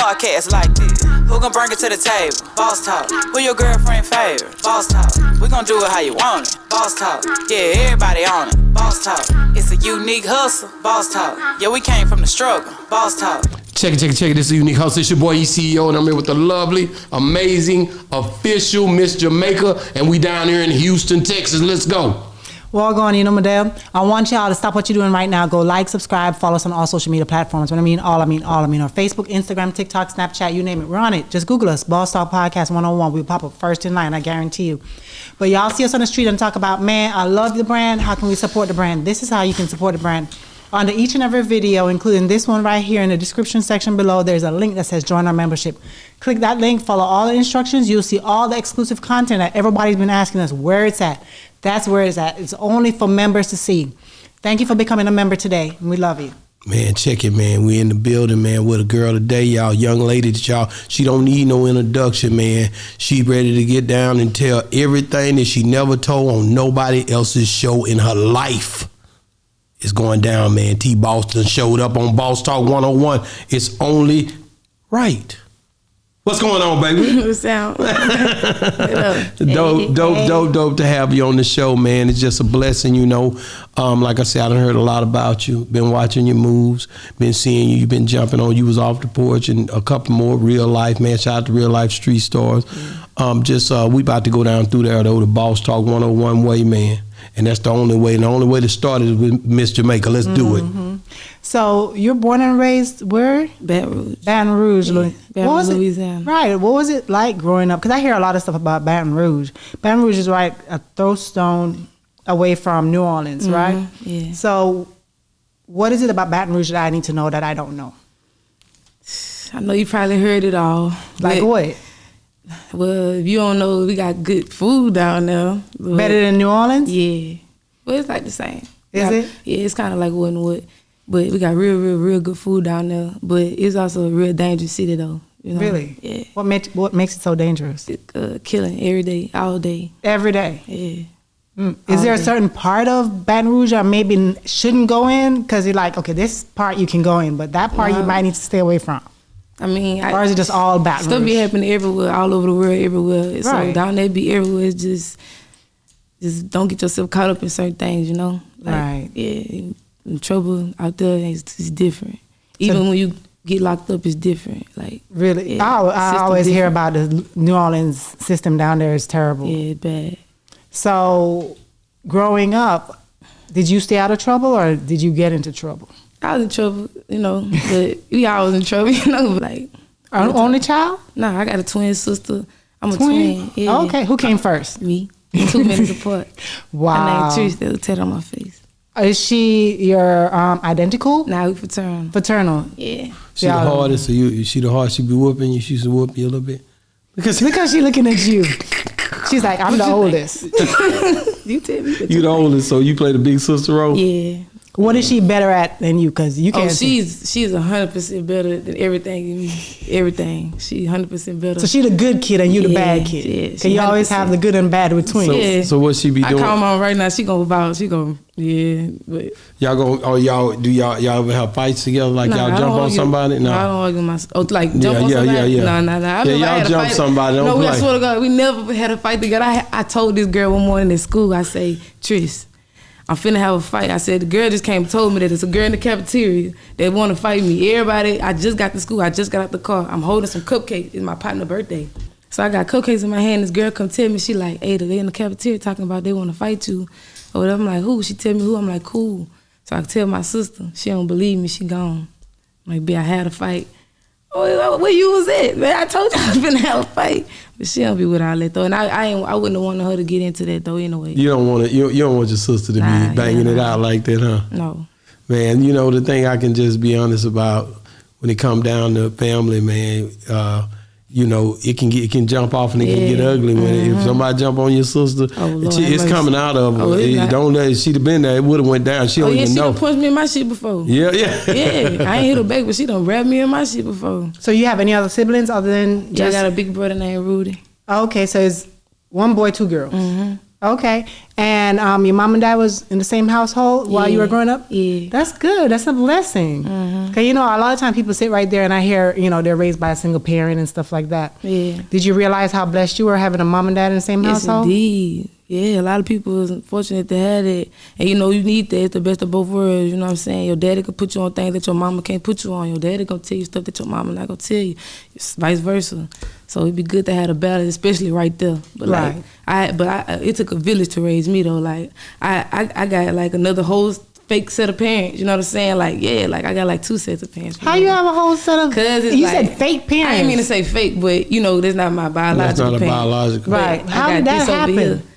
Broadcast like this. Who gon' bring it to the table? Boss talk. Who your girlfriend favorite? Boss talk. We gon' do it how you want it. Boss talk. Yeah, everybody on it. Boss talk. It's a unique hustle. Boss talk. Yeah, we came from the struggle. Boss talk. Check it. This is a Unique Hustle. It's your boy ECEO, and I'm here with the lovely, amazing, official Miss Jamaica, and we down here in Houston, Texas. Let's go. Well, going, you know, Madame, I want y'all to stop what you're doing right now. Go like, subscribe, follow us on all social media platforms. When I mean all, I mean all. I mean our Facebook, Instagram, TikTok, Snapchat, you name it. We're on it. Just Google us, Boss Talk Podcast 101. We'll pop up first in line, I guarantee you. But y'all see us on the street and talk about, man, I love the brand. How can we support the brand? This is how you can support the brand. Under each and every video, including this one right here in the description section below, there's a link that says join our membership. Click that link, follow all the instructions. You'll see all the exclusive content that everybody's been asking us where it's at. That's where it's at. It's only for members to see. Thank you for becoming a member today. We love you. Man, check it, man. We in the building, man, with a girl today, y'all. Young lady that y'all, she don't need no introduction, man. She ready to get down and tell everything that she never told on nobody else's show in her life. It's going down, man. T. Boston showed up on Boss Talk 101. It's only right. What's going on, baby? What's up? Dope to have you on the show, man. It's just a blessing, you know. Like I said, I done heard a lot about you. Been watching your moves. Been seeing you. You've been jumping on. You was off the porch and a couple more real life, man. Shout out to Real Life Street Stars. We about to go down through there, though, the Boss Talk 101 way, man. And that's the only way. And the only way to start is with Miss Jamaica. Let's do it. So you're born and raised where? Baton Rouge. Baton Rouge. Yeah. Baton Rouge, Louisiana. Right. What was it like growing up? Because I hear a lot of stuff about Baton Rouge. Baton Rouge is right a throw stone away from New Orleans, right? Yeah. So what is it about Baton Rouge that I need to know that I don't know? I know you probably heard it all. Like what? Well, if you don't know, we got good food down there. Better than New Orleans? Yeah. Well, it's like the same. Is it? Yeah, it's kind of like what and what. But we got real good food down there. But it's also a real dangerous city, though. You know? Really? Yeah. What makes it so dangerous? Killing every day, all day. Every day? Yeah. Is there a certain part of Baton Rouge I maybe shouldn't go in? Because you're like, okay, this part you can go in, but that part you might need to stay away from. I mean, or is it just all Baton Rouge? Stuff be happening everywhere, all over the world, everywhere. Right. So down there be everywhere. It's just don't get yourself caught up in certain things, you know? Like, right. Yeah, in trouble out there is different. Even when you get locked up, it's different. Like really, yeah, I always hear about the New Orleans system down there is terrible. Yeah, bad. So, growing up, did you stay out of trouble or did you get into trouble? I was in trouble, you know, but we all was in trouble, you know, like. Only child? Nah, I got a twin sister. I'm a twin. Yeah. Oh, okay, who came first? Me. 2 minutes apart. Wow. Her name Trish, that was tat on my face. Is she your identical? Nah, we fraternal. Fraternal? Yeah. She the hardest, so she the hardest, she be whooping you, she used to whoop you a little bit? Because she looking at you. She's like, I'm the oldest. You tell me. You the oldest, so you play the big sister role? Yeah. What is she better at than you? Because you can't. Oh, she's 100% better than everything. Everything. She's 100% better. So she the good kid and you the bad kid. Yeah. Cause you always have the good and bad with twins. So what she be doing? I call mom right now. She gonna bow. She gonna But y'all go. Oh, y'all ever have fights together? Like y'all jump on somebody? No, I don't argue myself. Like jump on somebody? Yeah. No. Y'all jump somebody. Don't play. I swear to God, we never had a fight together. I told this girl one morning at school. I say, Trish, I'm finna have a fight. I said, the girl just came and told me that it's a girl in the cafeteria that want to fight me. Everybody, I just got to school. I just got out the car. I'm holding some cupcakes. It's my partner's birthday. So I got cupcakes in my hand. This girl come tell me, she like, Ada, they in the cafeteria talking about they want to fight you. Or whatever. I'm like, who? She tell me who. I'm like, cool. So I tell my sister. She don't believe me. She gone. I'm like, I had a fight. Oh, where you was at? Man, I told you I was finna have a fight. But she don't be with all that though. And I wouldn't have wanted her to get into that though anyway. You don't want you don't want your sister to be banging it out like that, huh? No. Man, you know, the thing I can just be honest about when it come down to family, man, you know, it can jump off and it can get ugly when if somebody jump on your sister, it's coming out of her. Don't let she'd have been there, it would have went down. She don't even know. She done punched me in my shit before. Yeah. Yeah, I ain't hit her back, but she done grabbed me in my shit before. So you have any other siblings other than I got a big brother named Rudy. Okay, so it's one boy, 2 girls. Okay. And your mom and dad was in the same household while you were growing up? Yeah. That's good. That's a blessing. Because, a lot of times people sit right there and I hear, they're raised by a single parent and stuff like that. Yeah. Did you realize how blessed you were having a mom and dad in the same household? Yes, indeed. Yeah, a lot of people is fortunate to have it. And you need that. It's the best of both worlds. You know what I'm saying? Your daddy can put you on things that your mama can't put you on. Your daddy gonna tell you stuff that your mama not gonna tell you. It's vice versa. So it'd be good to have a balance, especially right there. But it took a village to raise me though. Like I got like another whole fake set of parents. You know what I'm saying? Like I got like 2 sets of parents. How you have a whole set of? Cause you said fake parents. I didn't mean to say fake, but that's not my biological That's not a parent. biological. Right. How did that happen?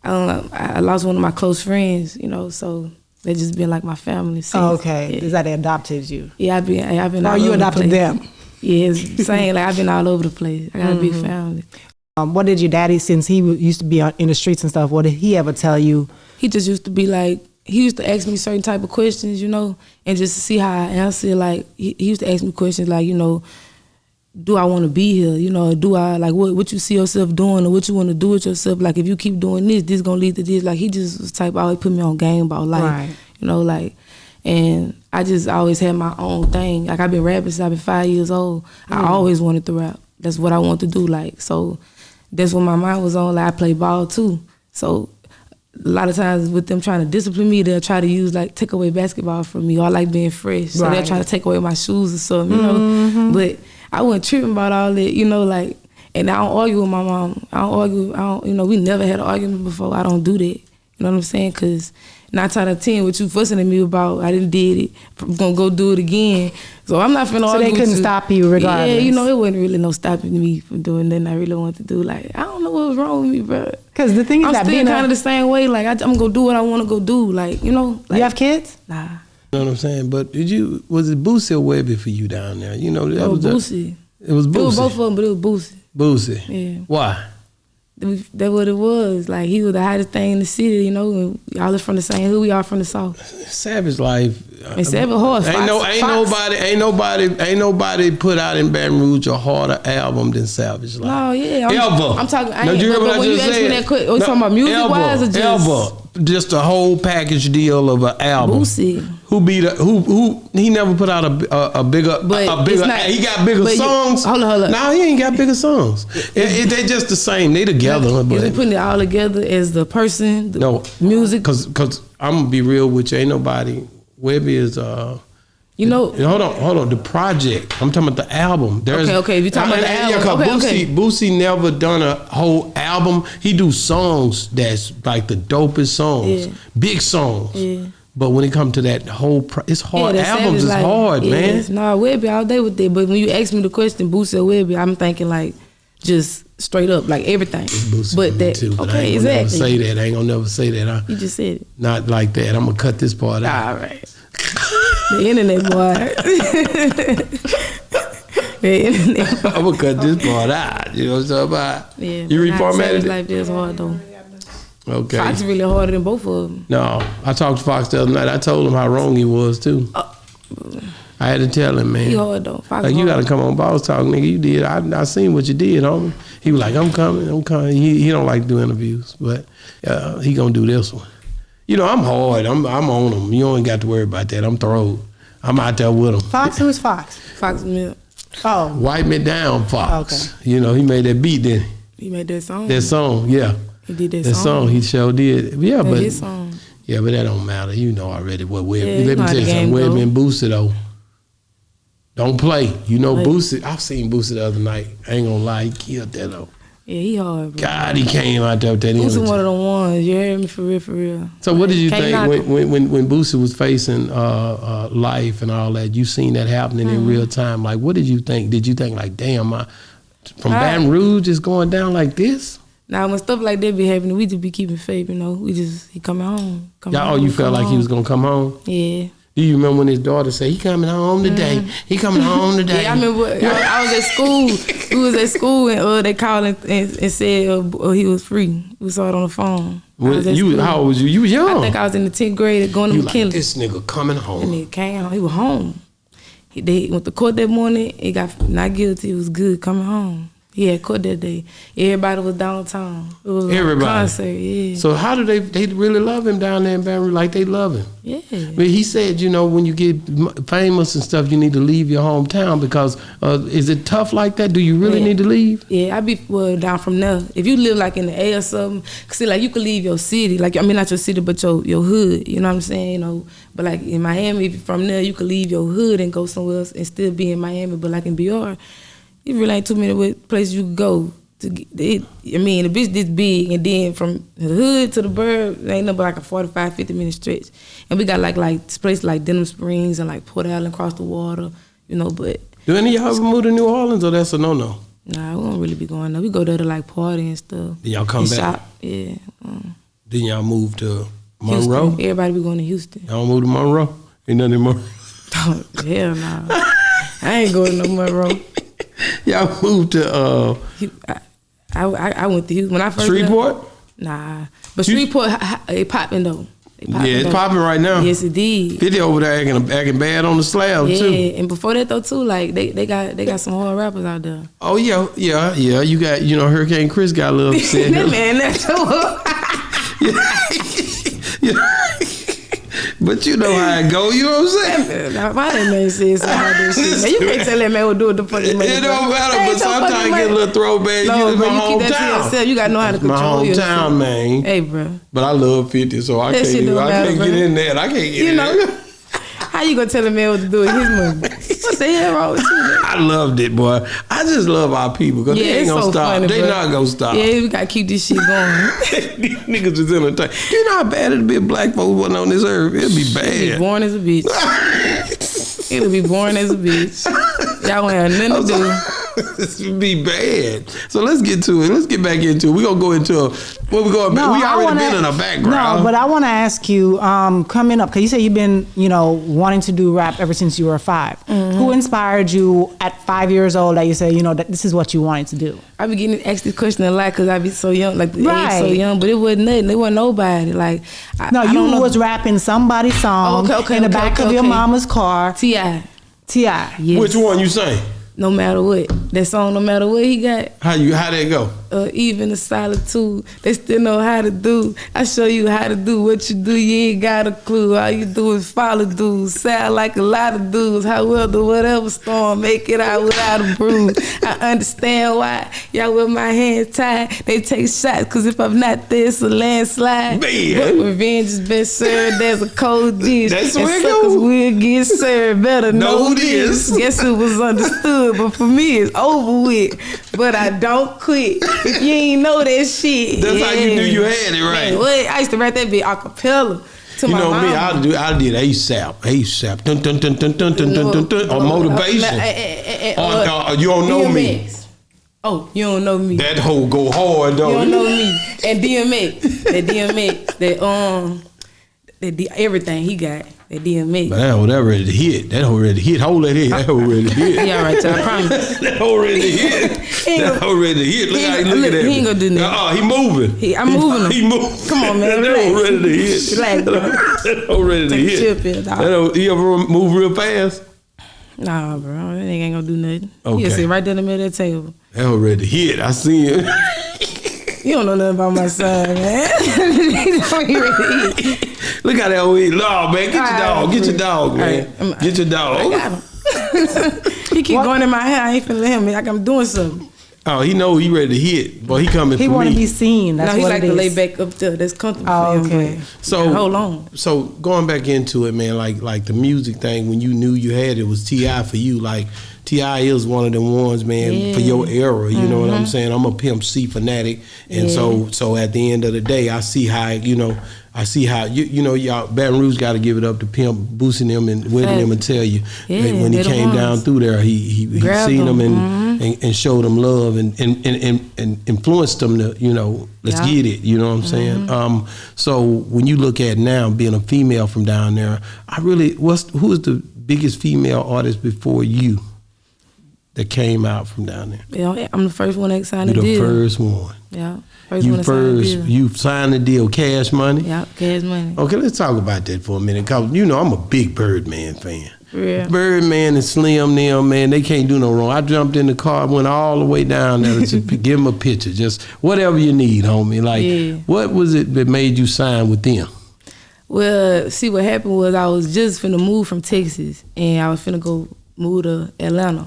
I don't know. I lost one of my close friends, so they just been like my family since. Oh, okay. Yeah. Is that they adopted you? Yeah, I've been. Or you adopted them? Yeah, it's the same. Like I've been all over the place. I got a big family. What did your daddy, since he used to be in the streets and stuff, what did he ever tell you? He just used to be like, he used to ask me certain type of questions, and just to see how I answer. Like he used to ask me questions like, do I want to be here? Do I like what you see yourself doing or what you want to do with yourself? Like if you keep doing this gonna lead to this. Like he just was type always put me on game about life. Right. And I just always had my own thing. Like I've been rapping since I've been 5 years old. I always wanted to rap. That's what I want to do. Like so, that's what my mind was on. Like I play ball too. So a lot of times with them trying to discipline me, they'll try to take away basketball from me. Or I like being fresh, so they'll try to take away my shoes or something. But I wasn't tripping about all that, and I don't argue with my mom. I don't argue, we never had an argument before. I don't do that. You know what I'm saying? Because 9 out of 10, what you fussing at me about, I didn't did it. I'm going to go do it again. So I'm not finna argue with you. So they couldn't stop you regardless? Yeah, it wasn't really no stopping me from doing nothing I really wanted to do. Like, I don't know what was wrong with me, bro. Because the thing is I'm still kind of the same way. Like, I'm going to do what I want to go do. Like, you have kids? Nah. You know what I'm saying? But was it Boosie or Webby for you down there? That was Boosie. It was Boosie. It was both of them, but it was Boosie. Boosie. Yeah. Why? That's what it was. Like he was the hottest thing in the city, and y'all is from the same hood. We all from the South. Savage Life. And Savage Horse. Ain't nobody put out in Baton Rouge a harder album than Savage Life. No, yeah. I'm talking. When you asked me that question, you talking about music wise or just just a whole package deal of an album. Boosie. He never put out a bigger. He got bigger songs. Hold on. No, he ain't got bigger songs. They just the same. They together. Is he putting it all together as the person, music? Because I'm gonna be real with you. Ain't nobody. Webby is hold on. The project. I'm talking about the album. Okay. If you talking about the album, Boosie never done a whole album. He do songs that's like the dopest songs, big songs. Yeah. But when it comes to that whole, it's hard. Albums is hard, man. Nah, Webby all day with it. But when you ask me the question, Boosie or Webby, I'm thinking like just straight up, like everything. But that too, but I ain't gonna never say that. I ain't gonna never say that. You just said it. Not like that. I'm gonna cut this part out. All right. The internet, boy. The internet. I'm gonna cut this part out. You know what I'm talking about? Yeah. You reformatted it? Life is hard though. Okay. Fox is really harder than both of them. No, I talked to Fox the other night. I told him how wrong he was too. I had to tell him, man. He hard though. Fox like you gotta come on Boss Talk, nigga. You did. I seen what you did, homie. He was like, I'm coming. He don't like to do interviews, but he gonna do this one. I'm hard. I'm on him. You ain't got to worry about that. I'm thrown. I'm out there with him. Fox? Who's Fox? Fox Milk. Oh. Wipe Me Down, Fox. Okay. He made that beat, didn't he? He made that song. That song, yeah. He did that song. He sure did. Yeah, but his song. Yeah, but that don't matter. You know already what Webby. Yeah, let me tell you something. Webby and Boosie though. Don't play. Boosie. I've seen Boosie the other night. I ain't gonna lie, he killed that though. Yeah, he hard, bro. God, he came out there with that energy. Boosie one of the ones. You heard me for real. So what did you think when Boosie was facing life and all that? You seen that happening in real time. Like, what did you think? Did you think like, damn, from Baton Rouge is going down like this? Now when stuff like that be happening, we just be keeping faith, he coming home. You felt like he was gonna come home? Yeah. Do you remember when his daughter said, he coming home today? He coming home today. Yeah, I remember I was at school. We was at school and they called and said he was free. We saw it on the phone. How old was you? You was young. I think I was in the 10th grade going to McKinley. Like, this nigga coming home. And he came home. He was home. They went to court that morning. He got not guilty. He was good coming home. He had court that day. Everybody was downtown. It was like Everybody. a concert, yeah. So how do they really love him down there in Baton Rouge? Like they love him. Yeah. I mean, he said, you know, when you get famous and stuff, you need to leave your hometown because is it tough like that? Do you really need to leave? Yeah, I be down from there. If you live like in the A or something, cause see, like you could leave your city, like I mean not your city, but your hood. You know what I'm saying? You know, but like in Miami, if you're from there, you could leave your hood and go somewhere else and still be in Miami. But like in BR, it really ain't too many places you can go. I mean, the bitch this big, and then from the hood to the burb, it ain't nothing but like a 45, 50-minute stretch. And we got like places like Denham Springs and like Port Allen across the water, you know, but... Do any of y'all ever move to New Orleans, or that's a no-no? Nah, we don't really be going there. We go there to like party and stuff. Then y'all come back? Shop, yeah. Then y'all move to Monroe? Houston. Everybody be going to Houston. Y'all move to Monroe? Ain't nothing in Monroe? Hell nah. I ain't going to Monroe. Y'all moved to... I went to Houston when I first Shreveport? left. Nah, but Shreveport, it popping though. It's popping right now. Yes, it did. 50 over there acting bad on the slab too. Yeah, and before that though too, like they got some hard rappers out there. Oh yeah. You got Hurricane Chris got a little upset. That man, that's yeah. But you know how it go, you know what I'm saying? Why that man said something about this shit? Man, you can't tell that man what do with the fucking money. It don't matter, but sometimes you get a little throwback. No, It's bro, my you keep that to hometown. yourself. You gotta know how to control yourself. My hometown, man. Hey, bro. But I love 50, so I That shit can't don't matter, get bro. in there. I can't get You in know, there. how you gonna tell a man what to do with his money? What the hell wrong with you, man? I loved it, boy. I just love our people because they ain't it's gonna so stop. funny, They bro. not gonna stop. Yeah, we gotta keep this shit going. These niggas is entertained. You know how bad it'd be if black folks wasn't on this earth? It'd be It'll be bad. boring as a bitch. It'll be boring as a bitch. Y'all won't have nothing to do. This would be bad. So let's get to it. Let's get back into it. We're going to go into what we going back. We already been in a background. No, but I want to ask you, coming up, because you say you've been, wanting to do rap ever since you were 5. Mm-hmm. Who inspired you at 5 years old that you say, that this is what you wanted to do? I be getting asked this question a lot because I be so young, like the Right. age so young, but it wasn't nothing. It wasn't nobody. Like, I You don't know. was rapping somebody's song in the back of your mama's car. T.I. T.I. Yes. Which one you saying? No matter what. That song, no matter what he got. How that go? Even the solitude, they still know how to do. I show you how to do what you do. You ain't got a clue. All you do is follow dudes. Sound like a lot of dudes. However, whatever storm, make it out without a bruise. I understand why y'all with my hands tied. They take shots, cause if I'm not there, it's a landslide. Man. But revenge is best served as a cold dish. That's and where it suckers go. will get served. Better Know know this. this. Guess it was understood, but for me it's over with. But I don't quit. If you ain't know that shit, That's how you knew you had it, right? Man, what? I used to write that bit a cappella to my mama. Me, I did ASAP. Dun, dun, dun, dun, dun, dun, dun, dun, or motivation. You don't know me. DMX. Oh, you don't know me. That hoe go hard, You though. don't know me. And DMX. That everything he got. That DMX. But that hoe ready to hit. That hoe ready to hit. Hold that hit. That hoe ready to hit. He all right, I promise. That hoe ready to hit. That hoe ready to hit. Look how he looking at me. He ain't gonna do nothing. He moving. I'm moving him. He moving. Come on, man. That hoe Relax. ready to hit. Relax, bro. That hoe ready to Take a hit. chill pill, dog. That hoe, he ever move real fast? Nah, bro. That nigga ain't gonna do nothing. Okay. He'll sit right there in the middle of the table. That hoe ready to hit. I see him. You don't know nothing about my son, man. He ready to eat. Look how that hoe eat. No, man. Get your All dog. right, Get your bro. dog, man. All right, Get your dog. I got him. He keep going in my hair. I ain't finna let him. Like I'm doing something. Oh, he know he ready to hit. But he coming He for want to me. be seen. That's No, he what like it to is. lay back up there. That's comfortable Oh, for him. okay. but- So Yeah, hold on. So going back into it, man, like the music thing, when you knew you had it was T.I. for you. Like T.I. is one of them ones, man, for your era. You know what I'm saying? I'm a Pimp C fanatic, and so at the end of the day, I see how y'all Baton Rouge got to give it up to Pimp boosting them and winning them and tell you Yeah, that when he they the came down ones. through there, he Grabbed seen them them. and showed them love and influenced them to let's Yeah. get it. You know what I'm saying? So when you look at now being a female from down there, who is the biggest female artist before you that came out from down there? Yeah, I'm the first one that signed You're a the deal. first one. Yeah, first one that signed a deal. You signed the deal, Cash Money. Yeah, Cash Money. Okay, let's talk about that for a minute, cause I'm a big Birdman fan. Yeah. Birdman and Slim, them, man, they can't do no wrong. I jumped in the car, went all the way down there to give them a picture. Just whatever you need, homie. Like, what was it that made you sign with them? Well, see, what happened was I was just finna move from Texas, and I was finna go move to Atlanta.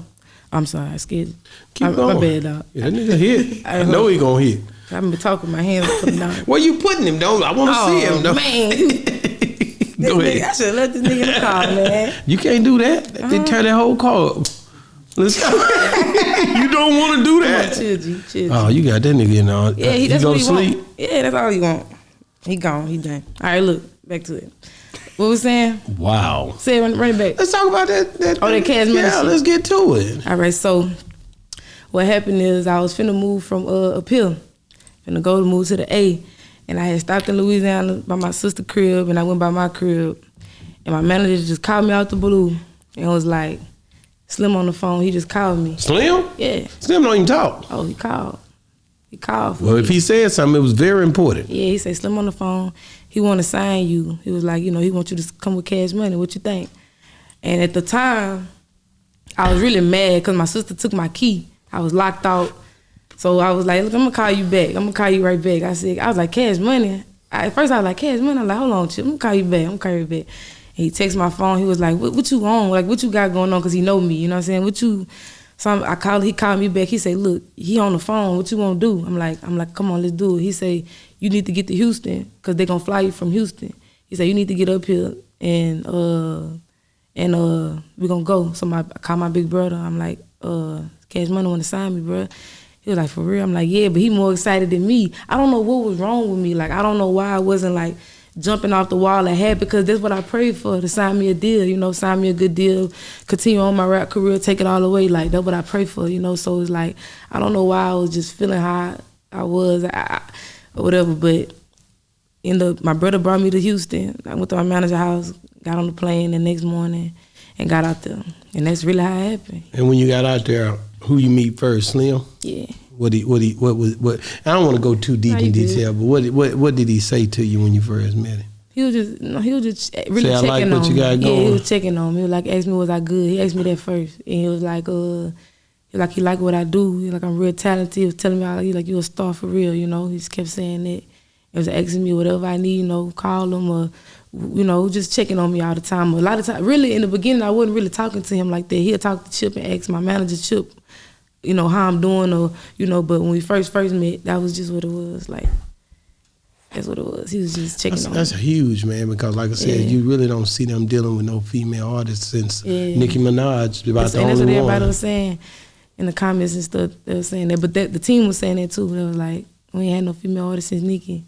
I'm sorry, I scared. Keep going. My bad, dog. Yeah, that nigga hit. I know he gonna hit. I've been talking my hands up and down. Where you putting him, though? I want to see him, though. Man. Go ahead. I should have left this nigga in the car, man. You can't do that. They tear that whole car up. Let's go. You don't want to do that. Chill. Oh, you got that nigga in on. Yeah, he that's go what to he sleep. want. Yeah, that's all he want. He gone. He done. All right, look. Back to it. What was saying? Wow. Say it, run it back. Let's talk about that Cash Money Yeah, shit. let's get to it. All right, so what happened is I was finna move from up here. Finna go to move to the A. And I had stopped in Louisiana by my sister's crib, and I went by my crib. And my manager just called me out the blue and was like, Slim on the phone, he just called me. Slim? Yeah. Slim don't even talk. Oh, he called. He called for Well, me. if he said something, it was very important. Yeah, he said, Slim on the phone, he want to sign you. He was like, he want you to come with Cash Money. What you think? And at the time, I was really mad because my sister took my key. I was locked out. So I was like, look, I'm going to call you back. I'm going to call you right back. I was like, Cash Money? At first I was like, Cash Money? I'm like, hold on, Chip. I'm going to call you back. I'm going to call you back. And he texted my phone. He was like, what you on? Like, what you got going on? Because he know me, you know what I'm saying? He called me back. He said, look, he on the phone. What you want to do? I'm like, come on, let's do it. He said, you need to get to Houston because they going to fly you from Houston. He said, you need to get up here and we're going to go. So I called my big brother. I'm like, Cash Money want to sign me, bro. He was like, for real? I'm like, yeah, but he more excited than me. I don't know what was wrong with me. Like, I don't know why I wasn't like jumping off the wall ahead because that's what I prayed for, to sign me a deal, sign me a good deal, continue on my rap career, take it all the way. Like, that's what I prayed for, So it's like, I don't know why I was just feeling how I was or whatever, but my brother brought me to Houston. I went to my manager's house, got on the plane the next morning and got out there. And that's really how it happened. And when you got out there, who you meet first, Slim? Yeah. What I don't want to go too deep in detail, but what did he say to you when you first met him? He was just really say, I checking like on what me. you got going. Yeah, he was checking on me. He was like, asked me was I good. He asked me that first, and he was like, he liked what I do. He like, I'm real talented. He was telling me like you a star for real. He just kept saying that. He was asking me whatever I need. Call him or just checking on me all the time. A lot of time, really in the beginning, I wasn't really talking to him like that. He'll talk to Chip and ask my manager Chip, how I'm doing or but when we first met, that was just what it was like. That's what it was. He was just checking on me. That's huge, man, because like I said, you really don't see them dealing with no female artists since Nicki Minaj about the only one. That's what everybody was saying in the comments and stuff. They were saying that, but the team was saying that too. They was like, we ain't had no female artists since Nicki.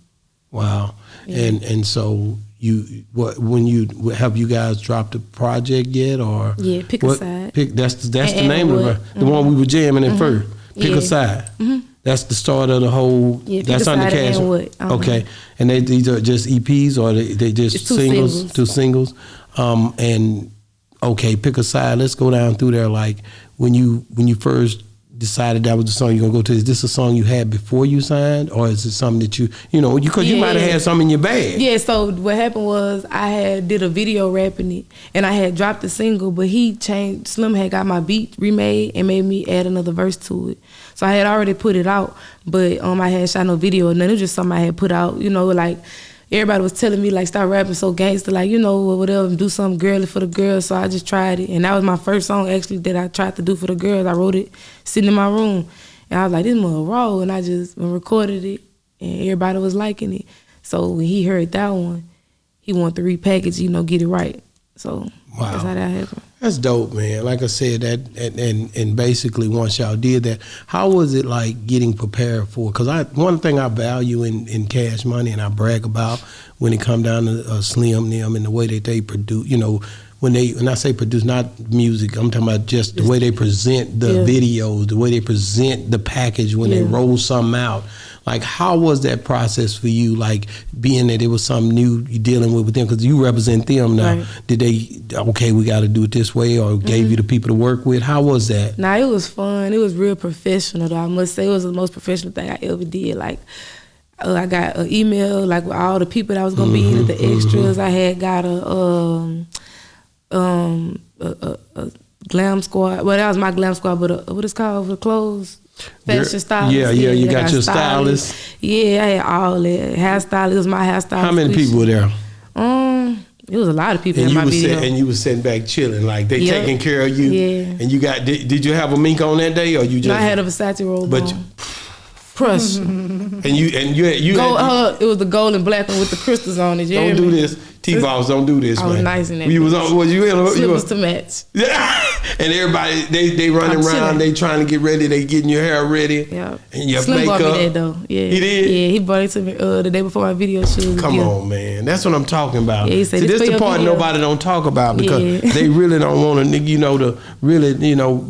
Wow. Yeah. And so have you guys dropped a project yet or Pick a Side. That's the name of it. The one we were jamming at first. Pick a Side. Mm-hmm. That's the start of the whole. That's under Cash. Okay, and these are just EPs or they just singles? Two singles. And okay, Pick a Side. Let's go down through there. Like when you first decided that was the song you're gonna go to, is this a song you had before you signed, or is it something that you might have had something in your bag? Yeah. So what happened was I did a video rapping it, and I had dropped the single, but he changed. Slim had got my beat remade and made me add another verse to it. So I had already put it out, but I had shot no video, and then it was just something I had put out. Like everybody was telling me like stop rapping so gangster, like or whatever, do something girly for the girls. So I just tried it, and that was my first song actually that I tried to do for the girls. I wrote it sitting in my room, and I was like, this mother raw, and I just recorded it, and everybody was liking it. So when he heard that one, he wanted to repackage, get it right. So that's how that happened. That's dope, man. Like I said, that and basically once y'all did that, how was it like getting prepared for? Because one thing I value in Cash Money and I brag about when it come down to Slim them and the way that they produce, when I say produce, not music, I'm talking about just the way they present the videos, the way they present the package when they roll something out. Like, how was that process for you? Like, being that it was something new you dealing with them, because you represent them now. Right. Did they, we got to do it this way, or gave you the people to work with? How was that? Nah, it was fun. It was real professional, though. I must say it was the most professional thing I ever did. Like, I got an email, like, with all the people that was going to be in it, the extras. I had got a glam squad. Well, that was my glam squad, but what it's called for clothes. Fashion stylist. Yeah, you got your stylist. Yeah, I had all that. Hairstylist. It was my hairstylist. How many people were there? It was a lot of people in my video. And you was sitting back chilling, like they taking care of you. Yeah. And you got, did you have a mink on that day, or you just? No, I had a Versace robe on. Crush. And you it was the gold and black one with the crystals on it. Don't do this. T-Boss, don't do this, man. I was nice in that. You was in slippers to match. Yeah. And everybody, they running around, they trying to get ready, they getting your hair ready. Yeah. And your Slim makeup. bought me that though. Yeah. He did? Yeah, he bought it to me the day before my video shoot. Come on, man. That's what I'm talking about. Yeah, he said, see, this for the part video. nobody don't talk about because they really don't want to, to really,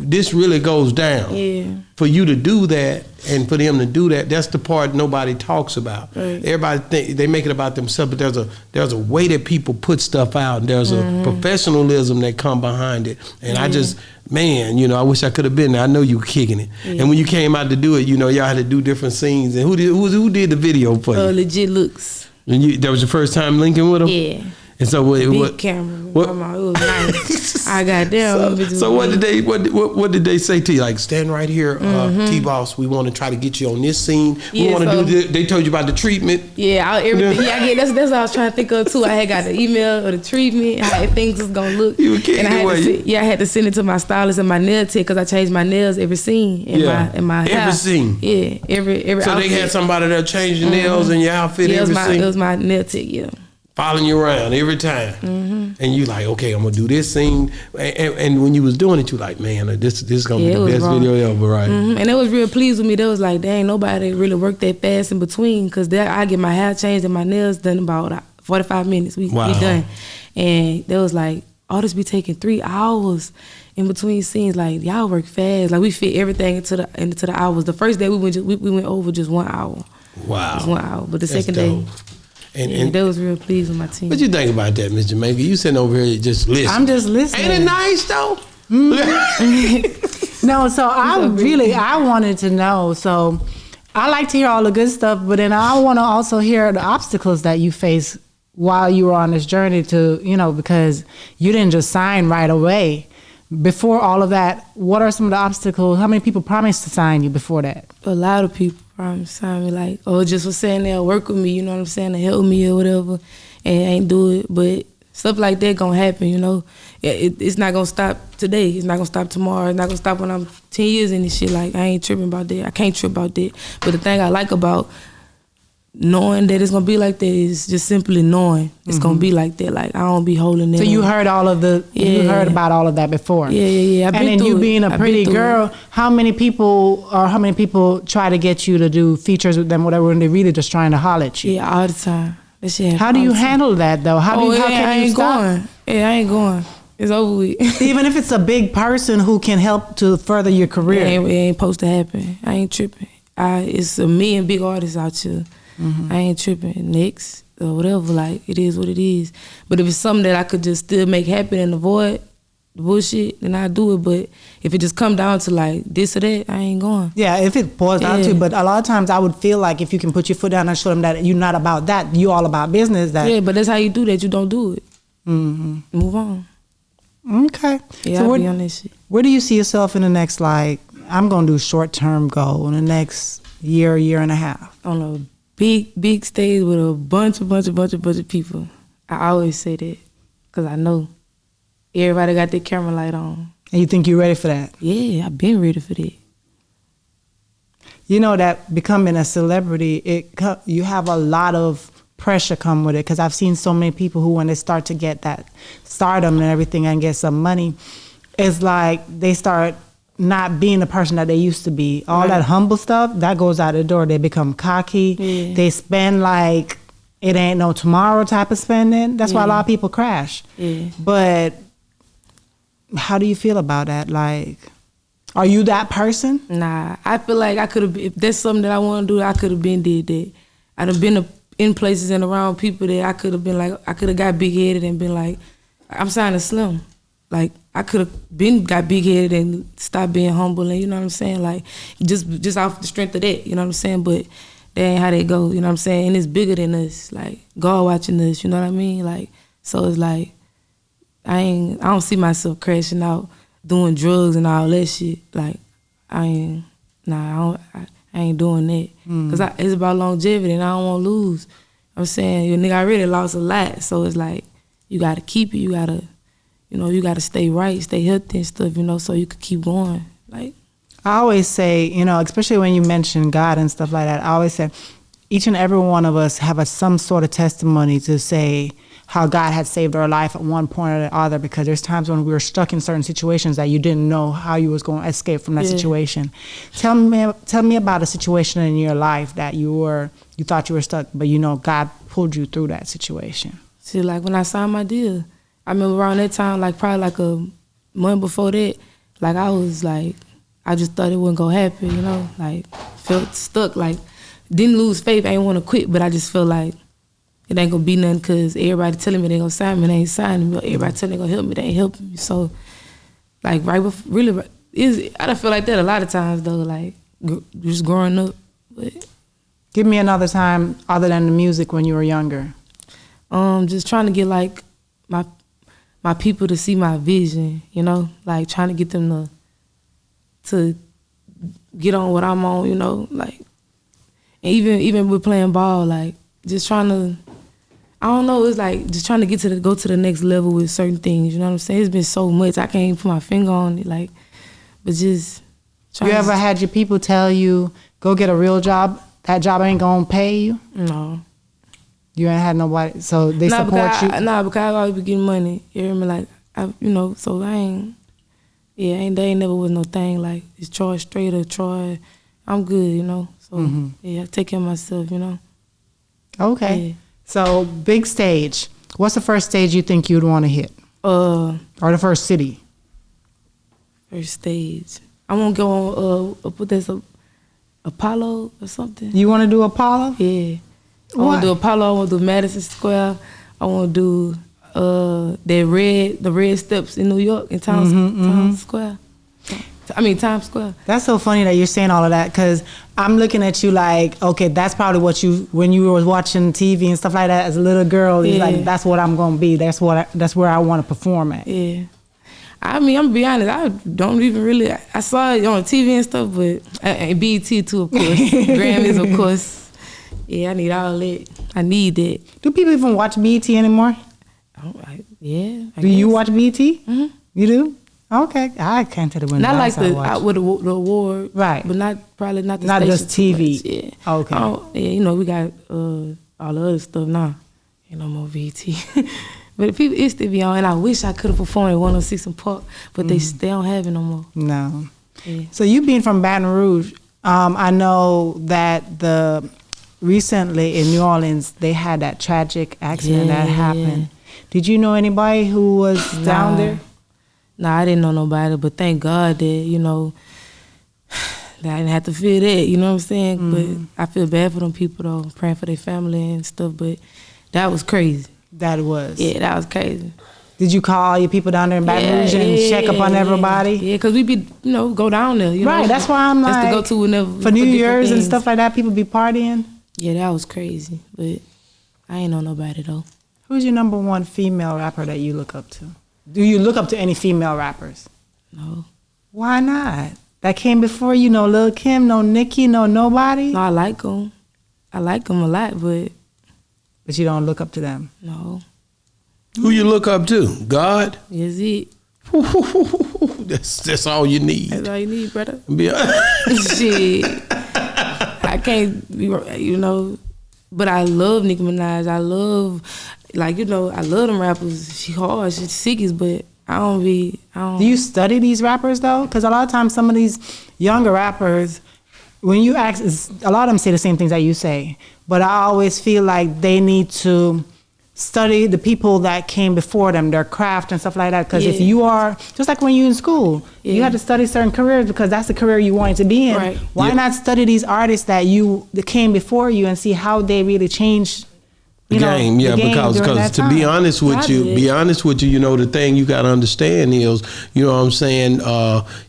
this really goes down. Yeah. For you to do that and for them to do that, that's the part nobody talks about. Right. Everybody think they make it about themselves, but there's a way that people put stuff out. And there's a professionalism that come behind it. And I just, I wish I could have been there. I know you were kicking it. Yeah. And when you came out to do it, y'all had to do different scenes. And who did the video for you? Legit Looks. And that was your first time linking with him? Yeah. And so big camera. It was nice. I got there. So what did they say to you? Like, stand right here, T-Boss. We want to try to get you on this scene. We want to do this. They told you about the treatment. Yeah, everything. That's what I was trying to think of too. I had got the email or the treatment, how things was gonna look. You were kidding I had to send it to my stylist and my nail tech because I changed my nails every scene in my every house. scene. Yeah, every. So outfit. they had somebody that changed your nails and your outfit every scene. It was my nail tech. Yeah. Following you around every time, and you like, okay, I'm gonna do this scene. And when you was doing it, you like, man, this is gonna be the best video ever, right? And they was real pleased with me. They was like, dang, nobody really worked that fast in between, because I get my hair changed and my nails done about 45 minutes. We done, and they was like, all this be taking 3 hours in between scenes. Like, y'all work fast. Like, we fit everything into the hours. The first day we went over just 1 hour. Wow, just 1 hour. But the second day. And they was real pleased with my team. What you think about that, Miss Jamaica? You sitting over here just listening. I'm just listening. Ain't it nice though? No, so I wanted to know. So I like to hear all the good stuff, but then I want to also hear the obstacles that you face while you were on this journey to, because you didn't just sign right away. Before all of that, what are some of the obstacles? How many people promised to sign you before that? A lot of people promised to sign me, like, just for saying they'll work with me, you know what I'm saying, to help me or whatever, and ain't do it. But stuff like that gonna happen, It's not gonna stop today. It's not gonna stop tomorrow. It's not gonna stop when I'm 10 years in this shit. Like, I ain't tripping about that. I can't trip about that. But the thing I like about knowing that it's gonna be like that is just simply knowing it's gonna be like that. Like, I don't be holding it. So you heard you heard about all of that before. Yeah. And then you being a pretty girl, how many people try to get you to do features with them, whatever, when they're really just trying to holler at you? Yeah, all the time. That shit. How do you handle that though? How can you stop? Going. Yeah, I ain't going. It's over with. Even if it's a big person who can help to further your career. It ain't supposed to happen. I ain't tripping. It's a million big artists out here. I ain't tripping. Next or whatever, like, it is what it is. But if it's something that I could just still make happen and avoid the bullshit, then I do it. But if it just come down to like this or that, I ain't going. Yeah, if it boils down to, but a lot of times I would feel like if you can put your foot down and show them that you're not about that, you all about business. Yeah, but that's how you do that. You don't do it. Move on. Okay. Yeah, so I'll be on this shit. Where do you see yourself in the next, like, I'm gonna do short-term goal in the next year and a half? On a big stage with a bunch of people. I always say that because I know everybody got their camera light on. And you think you're ready for that? Yeah, I've been ready for that. You know that becoming a celebrity, you have a lot of pressure come with it, because I've seen so many people who, when they start to get that stardom and everything and get some money, it's like they start not being the person that they used to be. All that humble stuff, that goes out the door. They become cocky. Yeah. They spend like it ain't no tomorrow type of spending. That's why a lot of people crash. Yeah. But how do you feel about that? Like, are you that person? Nah, I feel like I could have, if that's something that I want to do, I could have been did that. I'd have been in places and around people that I could have been like, I could have got big-headed and been like, I'm signing Slim. Like, I could have got big-headed and stopped being humble, and you know what I'm saying? Like, just off the strength of that, you know what I'm saying? But that ain't how they go, you know what I'm saying? And it's bigger than us, like, God watching us, you know what I mean? Like, so it's like, I don't see myself crashing out, doing drugs and all that shit. Like, I ain't doing that. Cause it's about longevity and I don't want to lose. I'm saying, you nigga, I really lost a lot. So it's like, you gotta keep it. You gotta stay right, stay healthy and stuff, so you could keep going. Like, I always say, especially when you mention God and stuff like that, I always say each and every one of us have some sort of testimony to say how God had saved our life at one point or the other, because there's times when we were stuck in certain situations that you didn't know how you was going to escape from that situation. Tell me about a situation in your life that you thought you were stuck, but God pulled you through that situation. See, like when I signed my deal, I remember around that time, like probably like a month before that, like I was like, I just thought it wasn't gonna happen, like felt stuck, like didn't lose faith, I ain't want to quit, but I just felt like it ain't gonna be nothing because everybody telling me they gonna sign me, they ain't signing me. Everybody telling me they gonna help me, they ain't helping me. So, like right before, really, I don't feel like that a lot of times though, like just growing up. But give me another time other than the music when you were younger. Just trying to get like my people to see my vision, like trying to get them to get on what I'm on, like, and even with playing ball, like just trying to. I don't know, it's like just trying to go to the next level with certain things, you know what I'm saying? It's been so much, I can't even put my finger on it, like, but just trying. You ever had your people tell you, go get a real job, that job ain't gonna pay you? No. You ain't had nobody, so they support you? Because I always be getting money, you hear me? Like, so I ain't, there ain't never was no thing, like, it's Troy straight or Troy, I'm good, so, I take care of myself, Okay. Yeah. So, big stage. What's the first stage you think you'd want to hit? Or the first city? First stage. I want to go on, what that's Apollo or something. You want to do Apollo? Yeah. I want to do Apollo. I want to do Madison Square. I want to do the red steps in New York in Times Square. Times Square. That's so funny that you're saying all of that, because I'm looking at you like, okay, that's probably what when you were watching TV and stuff like that as a little girl, you're like, that's what I'm going to be. That's where I want to perform at. Yeah. I'm going to be honest, I don't even really, I saw it on TV and stuff, but, and BET too, of course. Grammys, of course. Yeah, I need all that. I need that. Do people even watch BET anymore? Yeah. Do you watch BET? Mm-hmm. You do? Okay, I can't tell the window. Not like with the award, right? But probably not the not station just TV. Yeah. Okay. Yeah, we got all the other stuff now. Ain't no more VT. But people it still be on, and I wish I could have performed at 106 in Park, but they don't have it no more. No. Yeah. So you being from Baton Rouge, I know that recently in New Orleans they had that tragic accident that happened. Did you know anybody who was down there? Nah, I didn't know nobody, but thank God that, that I didn't have to feel that, you know what I'm saying? Mm-hmm. But I feel bad for them people, though, praying for their family and stuff, but that was crazy. That was? Yeah, that was crazy. Did you call your people down there in Baton Rouge and check up on everybody? Yeah, because we be, go down there, Right, that's why I'm like, to go to whenever, for New Year's and stuff like that, people be partying? Yeah, that was crazy, but I ain't know nobody, though. Who's your number one female rapper that you look up to? Do you look up to any female rappers? No. Why not? That came before you, no Lil' Kim, no Nicki, no nobody? No, I like them. I like them a lot, but... But you don't look up to them? No. Who you look up to? God? Is it? That's all you need. That's all you need, brother. Shit. I can't be, but I love Nicki Minaj. I love... I love them rappers. She hard, she's sickies, but I don't. Do you study these rappers though? Because a lot of times some of these younger rappers, when you ask, a lot of them say the same things that you say. But I always feel like they need to study the people that came before them, their craft and stuff like that. Because if you are, just like when you're in school, you had to study certain careers because that's the career you wanted to be in. Right. Why not study these artists that came before you and see how they really changed Game, because to be honest with you, you know, the thing you got to understand is, you know what I'm saying,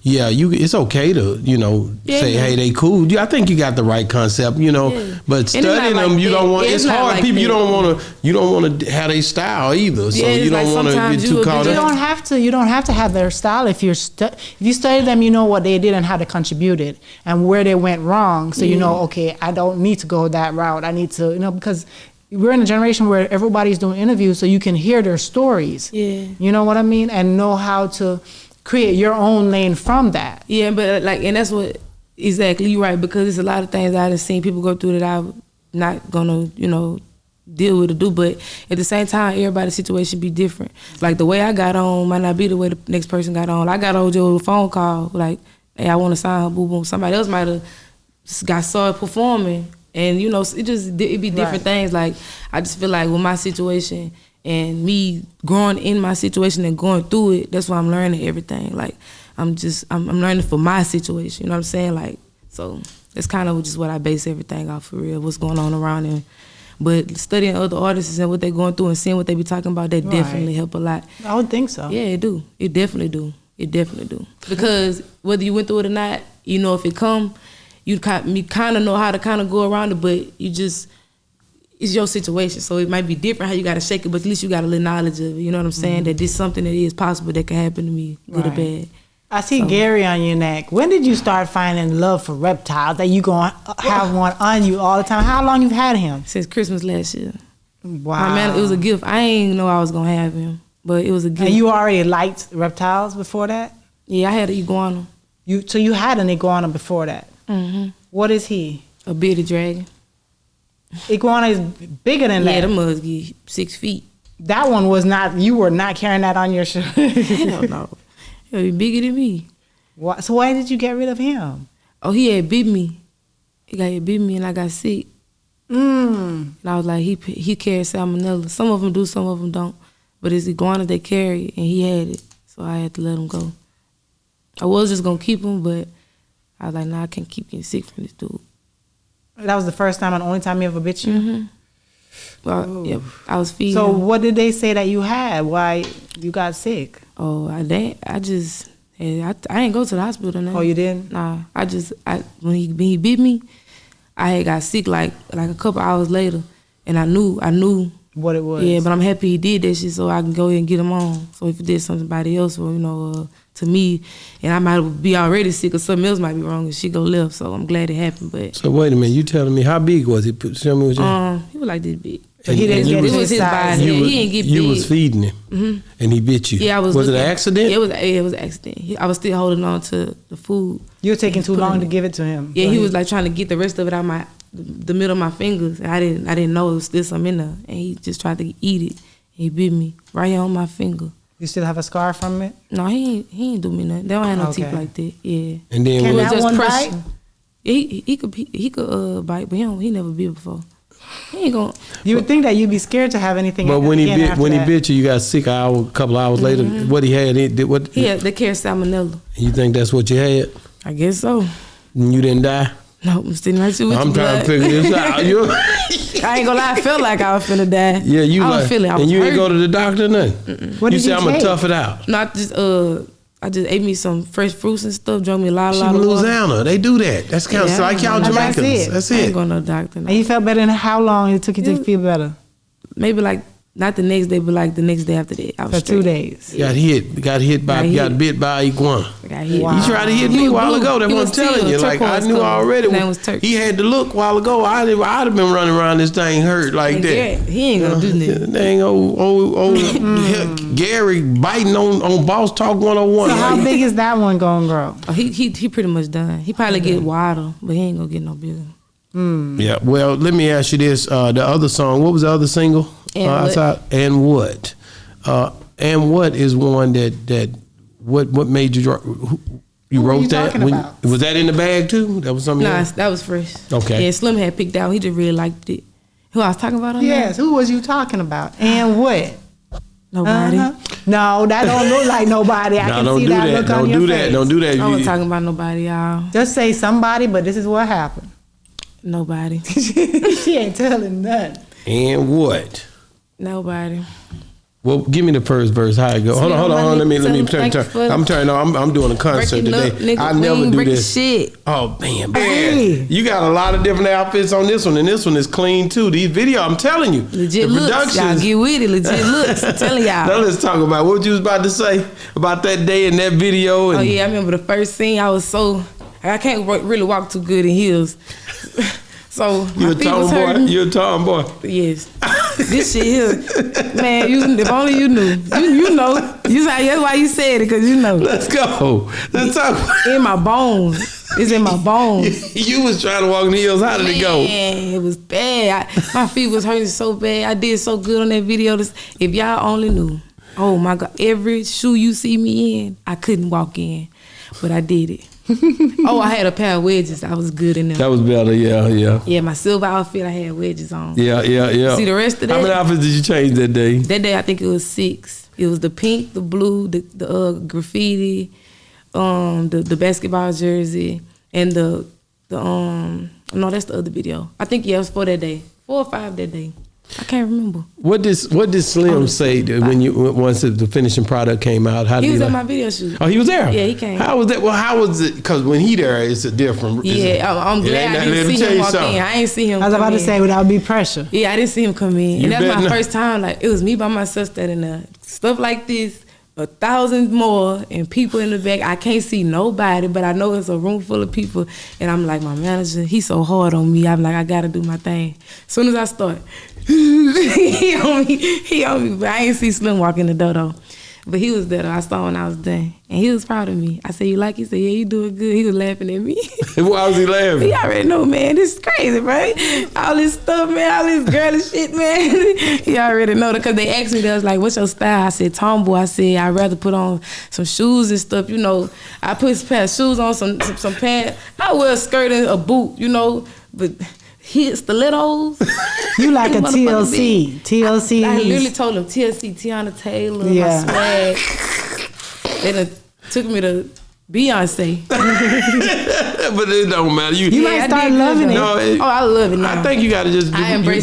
it's okay to, you know, say, hey, they cool. I think you got the right concept, you know, but studying them, you don't want, it's hard. People, you don't want to have their style either, so you don't want to get too caught up. You don't have to have their style. If you study them, you know what they did and how they contributed and where they went wrong, so you know, okay, I don't need to go that route. I need to, you know, because we're in a generation where everybody's doing interviews, so you can hear their stories. Yeah. You know what I mean? And know how to create your own lane from that. Yeah, but and that's what, exactly, you're right, because there's a lot of things I've seen people go through that I'm not gonna, you know, deal with or do, but at the same time, everybody's situation be different. Like the way I got on might not be the way the next person got on. I got on with a phone call, like, hey, I want to sign her, boo boo. Somebody else might have saw it performing. And, you know, it be different things. Like, I just feel like with my situation and me growing in my situation and going through it, that's why I'm learning everything. Like, I'm learning for my situation, you know what I'm saying? Like, so that's kind of just what I base everything off for real, what's going on around there. But studying other artists and what they're going through and seeing what they be talking about, that definitely help a lot. I would think so. Yeah, it do. It definitely do. It definitely do. Because whether you went through it or not, you know, if it come, you kind of know how to kind of go around it, but it's your situation. So it might be different how you got to shake it, but at least you got a little knowledge of it. You know what I'm saying? That this something that is possible that can happen to me, good or bad. I see Gary on your neck. When did you start finding love for reptiles? That you gonna have one on you all the time? How long you've had him? Since Christmas last year. Wow. My man, it was a gift. I ain't know I was gonna have him, but it was a gift. And you already liked reptiles before that? Yeah, I had an iguana. So you had an iguana before that? Mm-hmm. What is he? A bearded dragon. Iguana is bigger than that. Yeah, them mugs get 6 feet. That one was not. You were not carrying that on your shoulder. Hell no. He'll be bigger than me. So why did you get rid of him? Oh, he had bit me. He bit me and I got sick. And I was like, he carried salmonella. Some of them do, some of them don't. But it's iguana they carry, and he had it, so I had to let him go. I was just gonna keep him, but I was like, nah, I can't keep getting sick from this dude. That was the first time and the only time he ever bit you? Mm-hmm. Well, yep, I was feeding So him. what did they say that you had? Why you got sick? Oh, I ain't go to the hospital or nothing. Oh, you didn't? Nah, when he bit me, I had got sick like a couple hours later, and I knew what it was. Yeah, but I'm happy he did that shit so I can go ahead and get him on. So if it did somebody else or, you know, to me, and I might be already sick or something else might be wrong and she go left. So I'm glad it happened. But so wait a minute, you telling me how big was he? Show me what you. He was like this big. So he didn't get his size. He didn't get big. You was feeding him, and he bit you. Yeah, I was. Was it an accident? Yeah, it was an accident. I was still holding on to the food. You were taking too long to give it to him. Yeah, he was like trying to get the rest of it out the middle of my fingers. I didn't know it was still some in there, and he just tried to eat it. He bit me right here on my finger. You still have a scar from it? No, he ain't do me nothing. They don't have no teeth like that. Yeah. And then can that one bite? Yeah, he could bite, but he never bit before. He ain't gonna. You would think that you'd be scared to have anything. But when he bit you, you got sick a couple hours later. What he had? They carried salmonella. You think that's what you had? I guess so. And you didn't die? No, I'm sitting right here with you. I'm trying to figure this out. I ain't gonna lie, I felt like I was finna die. Yeah, you I was feeling. And you didn't go to the doctor or nothing? What you did said I'm gonna take? tough it out. No, I just ate me some fresh fruits and stuff, drank me a lot of water. Louisiana, they do that. That's kind of like y'all Jamaicans. That's it. I ain't going to no doctor. No. And you felt better, and how long it took you to feel better? Maybe like, not the next day, but like the next day after that. I was For 2 days. Got bit by iguana. Got hit. He tried to hit me a while ago. That's what I'm telling you. Like, I knew already. He had to look a while ago. I'd have been running around this thing hurt like that. He ain't gonna do nothing. Dang old Gary biting on Boss Talk 101. So how big is that one gonna grow? Oh, he pretty much done. He probably get wider, but he ain't gonna get no bigger. Yeah. Well, let me ask you this: the other song, what was the other single? And What? And What is one that what made you draw? You wrote that? Was that in the bag too? That was something. Nah, that was fresh. Okay. Yeah, Slim had picked out. He just really liked it. Who I was talking about on Yes. Who was you talking about? And what? Nobody. No, that don't look like nobody. I can see that look on your face. Don't do that. I wasn't talking about nobody, y'all. Just say somebody, but this is what happened. Nobody. She ain't telling nothing. And what? Nobody. Well, give me the first verse. How it go? Hold on. Let me turn. I'm turning. I'm doing a concert today. I never do this. Shit. Oh man. You got a lot of different outfits on this one, and this one is clean too. These video, I'm telling you, legit looks. Y'all get with it. Legit looks. I'm telling y'all. Now let's talk about what you was about to say about that day in that video. And oh yeah, I remember the first scene. I can't really walk too good in heels. So you a tomboy? You a tomboy? Yes. This shit here, man. If only you knew. You know. That's why you said it, cause you know. Let's go. Let's talk. In my bones. It's in my bones. You was trying to walk in the heels. How did it go? Man, it was bad. My feet was hurting so bad. I did so good on that video. If y'all only knew. Oh my God. Every shoe you see me in, I couldn't walk in, but I did it. I had a pair of wedges. I was good in them. That was better, yeah. Yeah, my silver outfit, I had wedges on. Yeah. See the rest of that? How many outfits did you change that day? That day, I think it was 6. It was the pink, the blue, the graffiti, the basketball jersey, and no, that's the other video. I think it was for that day, 4 or 5 that day. I can't remember. What did Slim say once the finishing product came out? How did he was at my video shoot. Oh, he was there? Yeah, he came. How was that? Well, how was it? Because when he there, it's a different. Yeah, I'm glad I didn't see him walk in. I ain't see him. I was about to say, that would be pressure. Yeah, I didn't see him come in. And that's my first time. Like, it was me by myself standing there. Stuff like this, 1,000 more, and people in the back. I can't see nobody, but I know it's a room full of people. And I'm like, my manager, he's so hard on me. I'm like, I got to do my thing. As soon as I start, he on me, but I ain't see Slim walk in the door though. But he was there though. I saw when I was done, and he was proud of me. I said, "You like?" He said, "Yeah, you doing good." He was laughing at me. Why was he laughing? He already know, man. This is crazy, right? All this stuff, man. All this girly shit, man. He already know because they asked me. They was like, "What's your style?" I said, "Tomboy." I said, "I'd rather put on some shoes and stuff." You know, I put a pair of shoes on, some pants. I wear a skirt and a boot, you know, but. Stilettos. You like a TLC. TLC. I literally told him TLC, Tiana Taylor, my swag. They done took me to Beyonce. But it don't matter. You might start loving it. No, I love it now. I think you got to just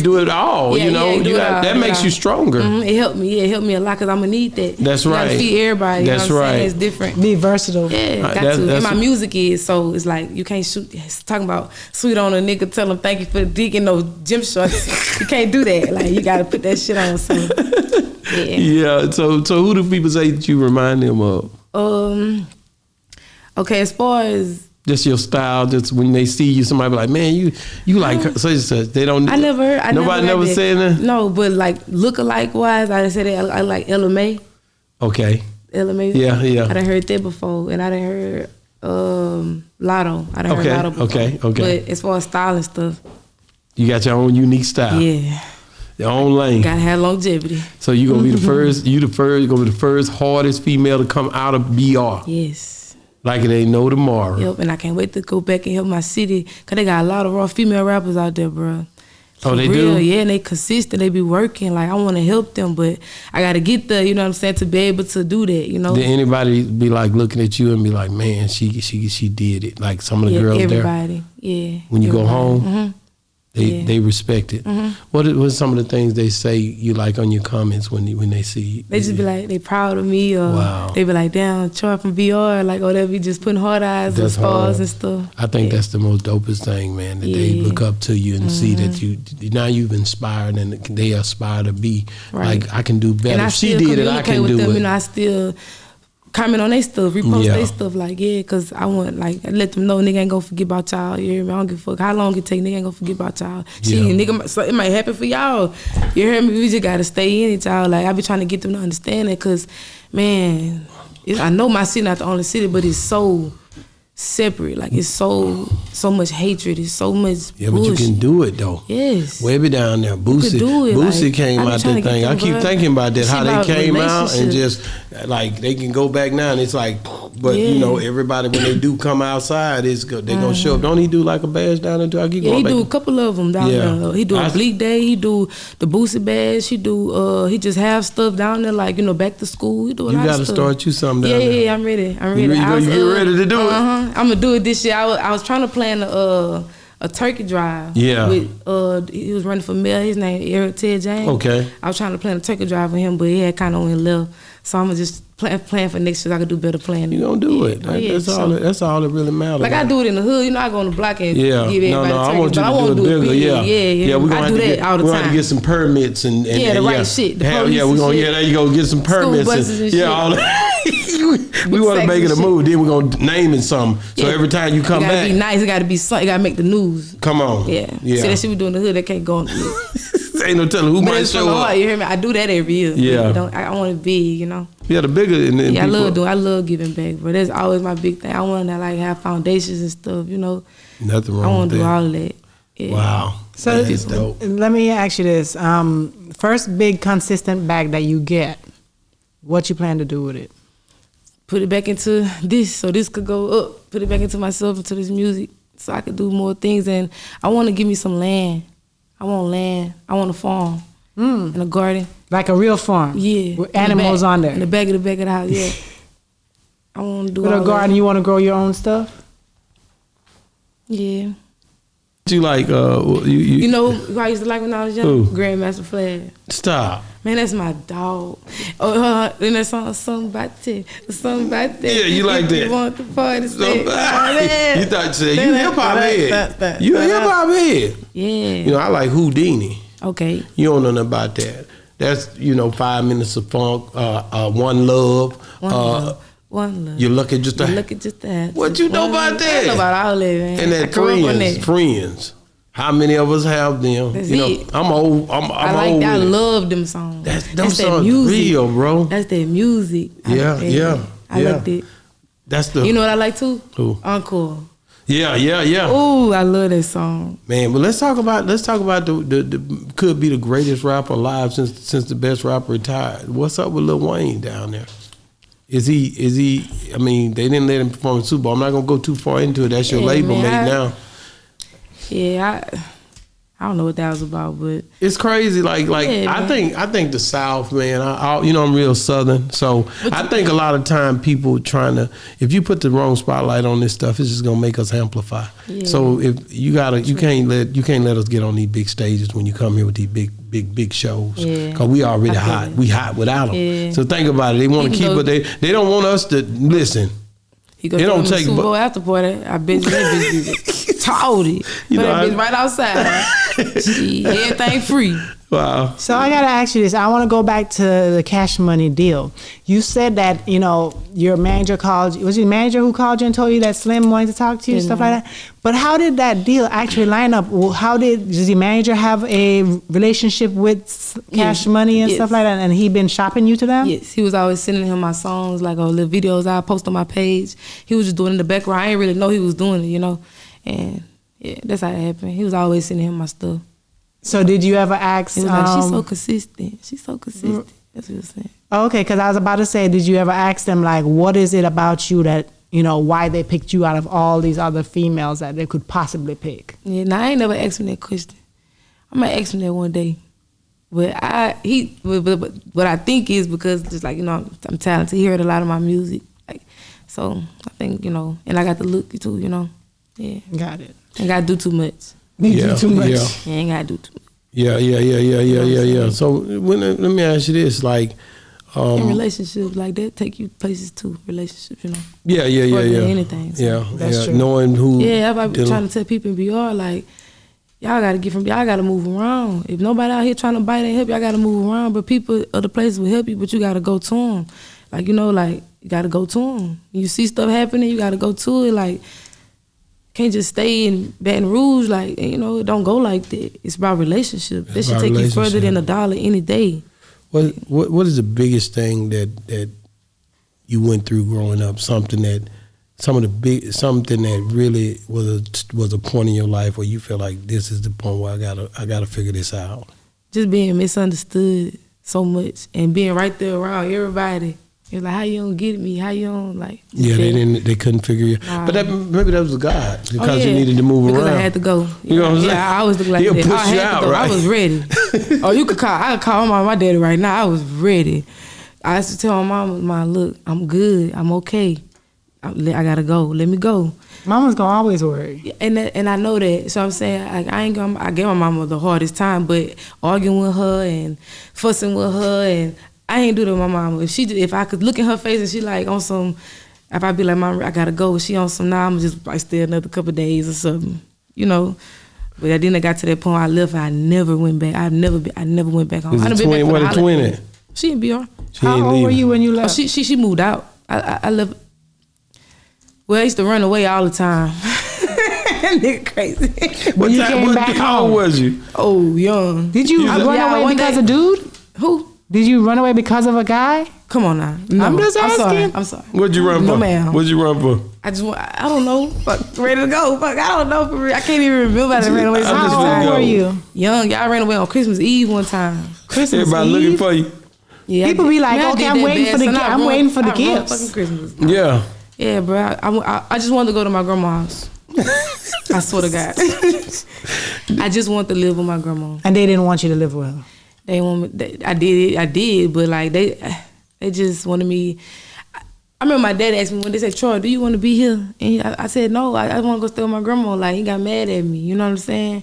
do it all. Yeah, you know, yeah, that makes you stronger. Mm-hmm. It helped me. Yeah, it helped me a lot because I'm gonna need that. That's right. You gotta feed everybody. That's you know what I'm right. saying? It's different. Be versatile. Yeah, got to. And my music is so it's like you can't shoot. It's talking about sweet on a nigga. Tell him thank you for the dick and no gym shorts. You can't do that. Like you gotta put that shit on. So yeah. Yeah. So who do people say that you remind them of? Okay, as far as just your style, just when they see you, somebody be like, man, you like such. They don't. I never heard. Nobody never said that. No, but like look-alike wise, I said that I like Ella May. Okay. Ella May. Yeah. I done heard that before, and I done heard Lotto. I done heard Lotto before. Okay. But as far as style and stuff, you got your own unique style. Yeah. Your own lane. Gotta have longevity. So you gonna be the first. You gonna be the first hardest female to come out of BR. Yes. Like it ain't no tomorrow. Yep, and I can't wait to go back and help my city. Because they got a lot of raw female rappers out there, bro. Oh, they do? Yeah, and they consistent. They be working. Like, I want to help them, but I got to get there, you know what I'm saying, to be able to do that, you know? Did anybody be like looking at you and be like, man, she did it? Like some of the girls everybody. Yeah. When you go home? Mm-hmm. They respect it. Mm-hmm. What are some of the things they say you like on your comments when they see you? They just be like, they proud of me, or they be like, damn, Troy from VR, like, or they be just putting hard eyes and stars and stuff. I think that's the most dopest thing, man, that they look up to you and see that you've inspired and they aspire to be. Right. Like, I can do better. And if she did it, I can do them, it. You know, I still comment on their stuff, repost their stuff, like, because I want, like, let them know nigga ain't gonna forget about y'all. You hear me? I don't give a fuck how long it take, nigga ain't gonna forget about y'all. Nigga, so it might happen for y'all. You hear me? We just gotta stay in it, y'all. Like, I be trying to get them to understand it, because, man, I know my city not the only city, but it's so separate. Like, it's so much hatred. It's so much bullshit. But you can do it, though. Yes. Way down there. Boosie came out the thing. I keep thinking about that, how they came out and just, like, they can go back now and it's like, but, you know, everybody, when they do come outside, they gonna show up. Don't he do, like, a badge down there? He do a couple of them down there. He do a Bleak Day. He do the Boosie badge. He just have stuff down there, like, you know, back to school. He do a lot of stuff. You gotta start you something down there. Yeah, I'm ready. You ready to do it? I'm gonna do it this year. I was trying to plan a a turkey drive. Yeah. With he was running for mayor. His name Eric Ted James. Okay. I was trying to plan a turkey drive with him, but he had kind of went left. So I'm just plan for next year. So I could do better planning. You gonna do it? That's all that really matters. Like I do it in the hood. You know, I go on the block and yeah. give everybody No, turkey, I want you but I to won't do it bigger. Yeah. We're I gonna do that all the time. We're gonna have to get some permits and the right shit. The police we're gonna shit. there you go get some permits. Buses and yeah, shit. all we want to make it a move. Then we're gonna name it something. So every time you come it gotta back, be nice. It gotta be something. It gotta make the news. Come on. Yeah. See that shit we do in the hood. That can't go on the news. Ain't no telling who might show up. You hear me? I do that every year. Yeah. I want it big, you know. Yeah, the bigger. I love giving back, but that's always my big thing. I want to like have foundations and stuff, you know. Nothing wrong. I want with to do that. all of that. Yeah. Wow. So that is dope. Let me ask you this: first big consistent bag that you get, what you plan to do with it? Put it back into this, so this could go up. Put it back into myself, into this music, so I could do more things. And I want to give me some land. I want land. I want a farm and a garden. Like a real farm? Yeah. With animals on there? In the back of the house, yeah. I want to do with all a garden, that. you want to grow your own stuff? Yeah. You like You know who I used to like when I was young? Who? Grandmaster Flash. Stop. Man, that's my dog. Oh, then that song, something about that. Yeah, you like if that. You want the party, You thought you said you hip hop head. You a hip hop head. Yeah. You know I like Houdini. Okay. You don't know nothing about that. That's 5 minutes of funk. One love. One love. You're lucky just to. that. What you know about that? I know about all that, man. And that friends. How many of us have them? That's you know, it. I'm old. I like old. that. I with it. love them songs. Them That's songs that music. real, bro. That's that music. Yeah. I liked it. That's the. You know what I like too? Who? Encore. Yeah. Ooh, I love that song. Man, but let's talk about the could be the greatest rapper alive since the best rapper retired. What's up with Lil Wayne down there? Is he? I mean, they didn't let him perform in Super Bowl. I'm not gonna go too far into it. That's your label mate now. Yeah, I don't know what that was about, but it's crazy. Like I think the South, man. I'm real Southern, so I think a lot of time people trying to. If you put the wrong spotlight on this stuff, it's just gonna make us amplify. Yeah. So if you can't let us get on these big stages when you come here with these big shows. Yeah. Cause we already hot. We hot without them. Yeah. So think about it. They want to keep, but they don't want us to listen. He goes to the Super Bowl after party. I bet you that bitch be told it. But that bitch right outside. Everything free. Wow. So I gotta ask you this. I want to go back to the Cash Money deal. You said that your manager called you. Was it your manager who called you and told you that Slim wanted to talk to you, stuff like that? But how did that deal actually line up? Does the manager have a relationship with Cash Money and stuff like that? And he been shopping you to them? Yes, he was always sending him my songs, like little videos I post on my page. He was just doing it in the background. I didn't really know he was doing it, And yeah, that's how it happened. He was always sending him my stuff. So did you ever ask? He was like, she's so consistent. She's so consistent. That's what he was saying. Okay, because I was about to say, did you ever ask them, like, what is it about you that, why they picked you out of all these other females that they could possibly pick? Yeah, I ain't never asked him that question. I might ask him that one day. But what I think is because just like, I'm talented. He heard a lot of my music. So I think, and I got the look too, Yeah. Got it. Ain't got to do too much. Do too much. Yeah. You ain't got to do too much. Yeah. So let me ask you this, like, in relationships like that take you places too. Relationships, Yeah. Anything. So. That's true. Knowing who. Yeah, I've been trying to tell people in BR, like, y'all gotta move around. If nobody out here trying to bite and help, y'all gotta move around. But people, other places will help you, but you gotta go to them. Like, you gotta go to them. You see stuff happening, you gotta go to it. Like, can't just stay in Baton Rouge. Like, it don't go like that. It's about relationships. That should take you further than $1 any day. What is the biggest thing that you went through growing up? Something that really was a point in your life where you feel like this is the point where I gotta figure this out. Just being misunderstood so much and being right there around everybody. It's like, how you don't get me? How you don't like? Yeah, they couldn't figure you. But maybe that was God because you needed to move because around. I had to go. You know what I'm saying? I always look like He'll that. push you out, right? I was ready. I could call my daddy right now. I was ready. I used to tell my mom, look, I'm good. I'm okay. I gotta go. Let me go. Mama's gonna always worry. And I know that. So I'm saying I gave my mama the hardest time, but arguing with her and fussing with her, and I ain't do that with my mama. If I could look in her face and she like on some, if I be like, Mom, I gotta go. She on some, I'm just like stay another couple of days or something, you know. But then I got to that point, I left. I never went back. I never went back home. Is it twin? What a twin at? She in BR. How old were you when you left? Oh, she moved out. I left. Well, I used to run away all the time. Nigga crazy. When you came back how old home? was you? Oh, young. Did you run away because of dude? Who? Did you run away because of a guy? Come on now. No, I'm just asking. I'm sorry. What'd you run for? No, ma'am. What'd you run for? I don't know. Fuck, ready to go. Fuck, I don't know for real. I can't even remember I ran away. How old were you? Young. Y'all ran away on Christmas Eve one time. Christmas Everybody Eve? looking for you. Yeah, People be like, man, okay, I I'm did waiting that for the bad, so I'm waiting for the I ruined gifts. fucking Christmas. Yeah. Yeah, bro. I just wanted to go to my grandma's house. I swear to God. I just wanted to live with my grandma. And they didn't want you to live with her. They want me. I did, but like they just wanted me. I remember my dad asked me when they said, "Troy, do you want to be here?" And I said, "No, I want to go stay with my grandma." Like he got mad at me, you know what I'm saying?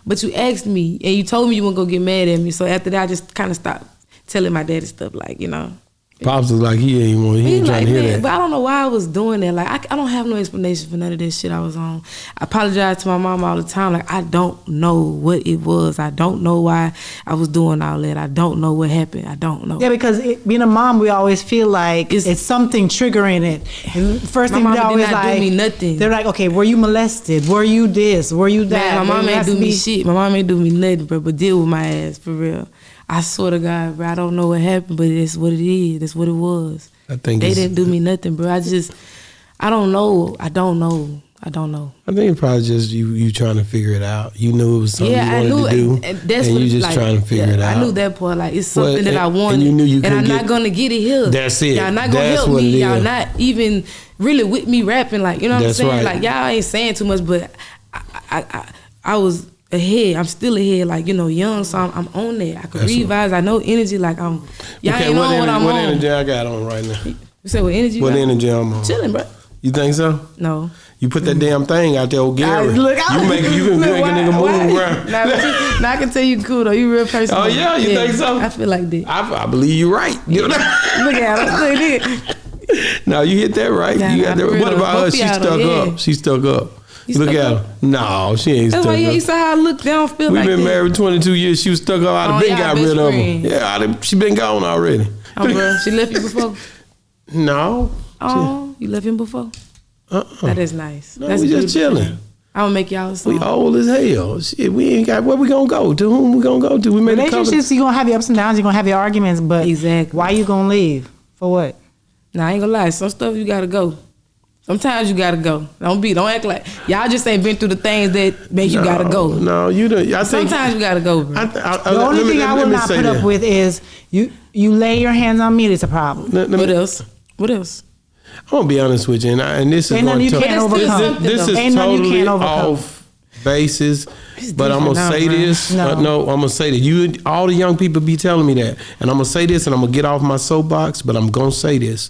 But you asked me and you told me you weren't gonna get mad at me. So after that, I just kind of stopped telling my daddy stuff, like, you know. Pops was like, he ain't trying to hear that. But I don't know why I was doing that. Like I don't have no explanation for none of this shit I was on. I apologize to my mom all the time. Like I don't know what it was. I don't know why I was doing all that. I don't know what happened. I don't know. Yeah, because being a mom, we always feel like it's something triggering it. And first thing we always did not like, do me nothing. They're like, okay, were you molested? Were you this? Were you that? Man, my mom ain't do me shit. My mom ain't do me nothing, bro. But deal with my ass for real. I swear to God, bro, I don't know what happened, but it's what it is. That's what it was. I think they didn't do me nothing, bro. I don't know. I don't know. I think it's probably just you trying to figure it out. You knew it was something you wanted to do, and you just trying to figure it out. I knew that part. Like it's something that I wanted, and you knew you and I'm not gonna get it here. That's it. Y'all not gonna help me. Y'all not even really with me rapping. Like, you know what I'm saying? Right. Like y'all ain't saying too much, but I was ahead. I'm still ahead. Like, you know, young, so I'm on there. I can read vibes. I know energy. Like y'all ain't know what I'm on. What energy I got on right now? You said what energy? What energy I'm on? Chilling, bro. You think so? No. You put that damn thing out there, old Gary. You can make a nigga move around. Now I can tell you cool though. You real person. Oh yeah, you think so? I feel like that. I believe you right. Look at him. No, you hit that right. Nah, you got that. What about her? She stuck up. She stuck up. Look at her. No, she ain't stuck up. That's why you saw how I look. They don't feel We've like been married 22 years. She was stuck up. I'd have been got rid of her. Yeah, she been gone already. Oh, bro, she left you before? No. Oh, you left him before? That is nice. No, That's we just chilling. I'm gonna make y'all a song. We old as hell. Shit, we ain't got where we gonna go. To whom we gonna go to? We made relationships. You gonna have your ups and downs. You are gonna have your arguments. But exactly. Why you gonna leave? For what? Nah, I ain't gonna lie. Some stuff you gotta go. Sometimes you gotta go. Don't act like y'all just ain't been through the things that make you gotta go. No, you don't. Sometimes you gotta go. Bro. The only thing I will not put up with is you lay your hands on me. It's a problem. What else? What else? I'm gonna be honest with you, and this is ain't nothing you can't overcome. This is totally off basis. But I'm gonna say this. No, I'm gonna say that all the young people be telling me that, and I'm gonna say this, and I'm gonna get off my soapbox. But I'm gonna say this.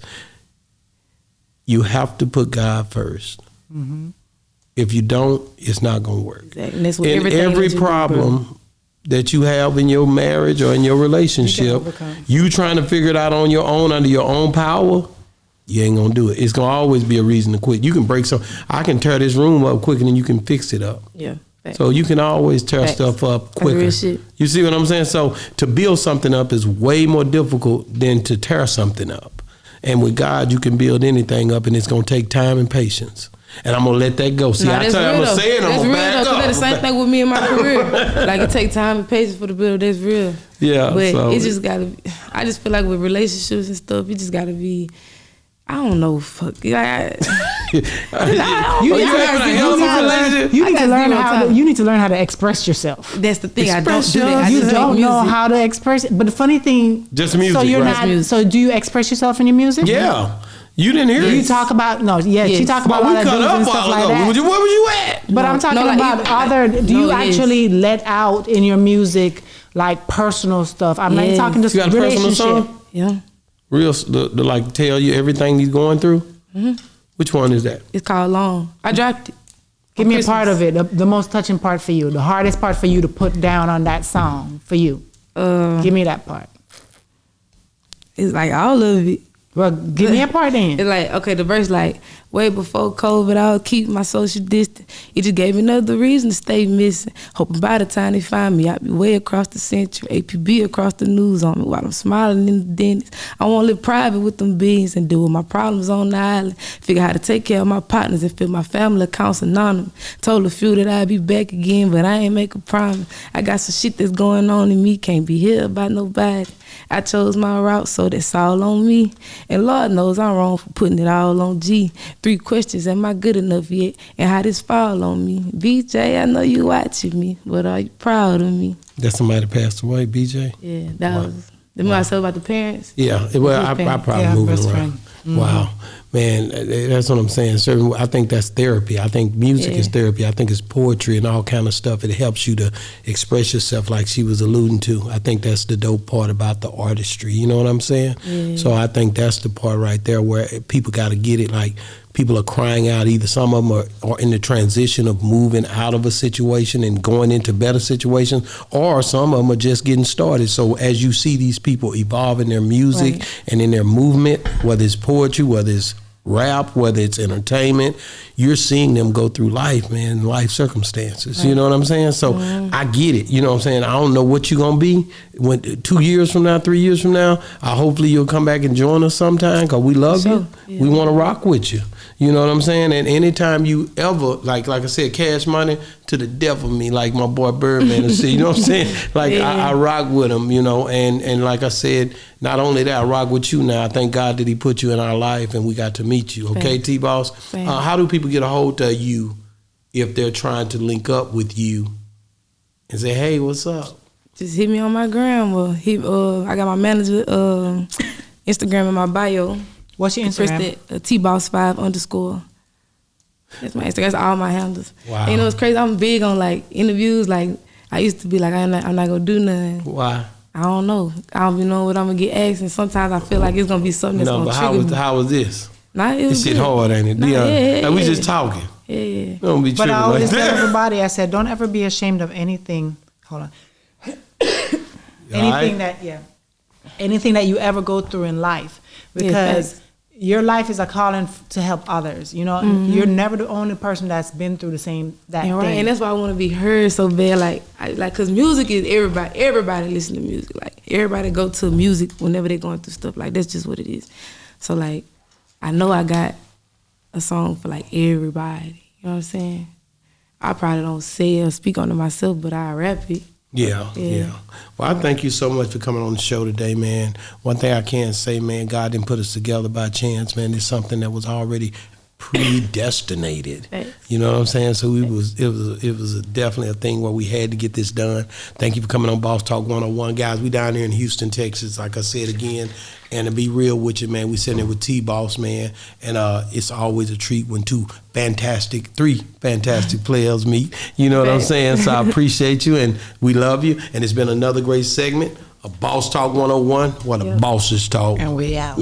You have to put God first. Mm-hmm. If you don't, it's not going to work. Exactly. And that's what in every problem that you have in your marriage or in your relationship, you trying to figure it out on your own, under your own power, you ain't going to do it. It's going to always be a reason to quit. You can break I can tear this room up quicker than you can fix it up. Yeah. Facts. So you can always tear stuff up quicker. You see what I'm saying? So to build something up is way more difficult than to tear something up. And with God, you can build anything up, and it's going to take time and patience. And I'm going to let that go. See, I tell you, I'm going to say it, I'm going to back up. That's the same thing with me in my career. Like, it take time and patience for the build. That's real. Yeah. But it just got to be, I just feel like with relationships and stuff, you just got to be, I don't know, fuck. You need to learn how to express yourself. That's the thing. I don't do that. You don't know how to express it. But the funny thing, just music. So you're not. So do you express yourself in your music? Yeah. You didn't hear it. You talk about she talk about a lot of dudes and stuff like that. Where was you at? But I'm talking about other. Do you actually let out in your music like personal stuff? I'm not talking just relationship. Yeah. Real, like tell you everything he's going through. Mm-hmm. Which one is that? It's called Long. I dropped it. Give me a part of it, the most touching part for you, the hardest part for you to put down on that song for you. Give me that part. It's like all of it. Well, give me a part then. It's like, okay, the verse like, way before COVID, I was keeping my social distance. It just gave me another reason to stay missing. Hoping by the time they find me, I'll be way across the century. APB across the news on me while I'm smiling in the dentist. I want to live private with them beings and deal with my problems on the island. Figure how to take care of my partners and fill my family accounts anonymous. Told a few that I'd be back again, but I ain't make a promise. I got some shit that's going on in me, can't be healed by nobody. I chose my route, so that's all on me. And Lord knows I'm wrong for putting it all on G. 3 questions, am I good enough yet? And how this fall on me? BJ, I know you watching me, but are you proud of me? That somebody passed away, BJ? Yeah, that was the more I said about the parents. Yeah, well, I probably moving around. Mm-hmm. Wow. Man, that's what I'm saying. I think that's therapy. I think music is therapy. I think it's poetry and all kind of stuff. It helps you to express yourself like she was alluding to. I think that's the dope part about the artistry. You know what I'm saying? Yeah. So I think that's the part right there where people got to get it. Like, people are crying out. Either some of them are in the transition of moving out of a situation and going into better situations, or some of them are just getting started. So as you see these people evolve in their music and in their movement, whether it's poetry, whether it's rap, whether it's entertainment, you're seeing them go through life, man, life circumstances. You know what I'm saying? So I get it. You know what I'm saying? I don't know what you're going to be when 2 years from now, 3 years from now. Hopefully you'll come back and join us sometime, because we love you. Yeah. We want to rock with you. You know what I'm saying? And anytime you ever, like I said, Cash Money to the death of me, like my boy Birdman and you know what I'm saying? Like I rock with him, you know, and like I said, not only that, I rock with you now. I thank God that he put you in our life and we got to meet you. Okay, T-Boss? How do people get a hold of you if they're trying to link up with you and say, hey, what's up? Just hit me on my gram. Or I got my manager Instagram in my bio. What's your Instagram? Tboss5_. That's my Instagram. That's all my handles. Wow. And you know what's crazy? I'm big on like interviews. Like I used to be like, I'm not gonna do nothing. Why? I don't know. I don't even know what I'm gonna get asked, and sometimes I feel like it's gonna be something that's gonna trigger me. How was this? Nah, it was this shit good. hard, ain't it? Nah, like we just talking. Yeah. Don't be but I always like tell everybody, I said, don't ever be ashamed of anything. Hold on. Anything that you ever go through in life, because your life is a calling to help others. You know, you're never the only person that's been through the same thing. Right, and that's why I want to be heard so bad. Like, cause music is everybody. Everybody listen to music. Like everybody go to music whenever they're going through stuff. Like that's just what it is. So like, I know I got a song for like everybody. You know what I'm saying? I probably don't say or speak on it myself, but I rap it. Yeah. Well, I thank you so much for coming on the show today, man. One thing I can say, man, God didn't put us together by chance, man. It's something that was already predestinated. You know what I'm saying? So it was definitely a thing where we had to get this done. Thank you for coming on Boss Talk 101. Guys, we down here in Houston, Texas, like I said again. And to be real with you, man, we sitting there with T-Boss, man. And it's always a treat when three fantastic players meet. You know what I'm saying? So I appreciate you and we love you. And it's been another great segment of Boss Talk 101, where the bosses talk. And we out.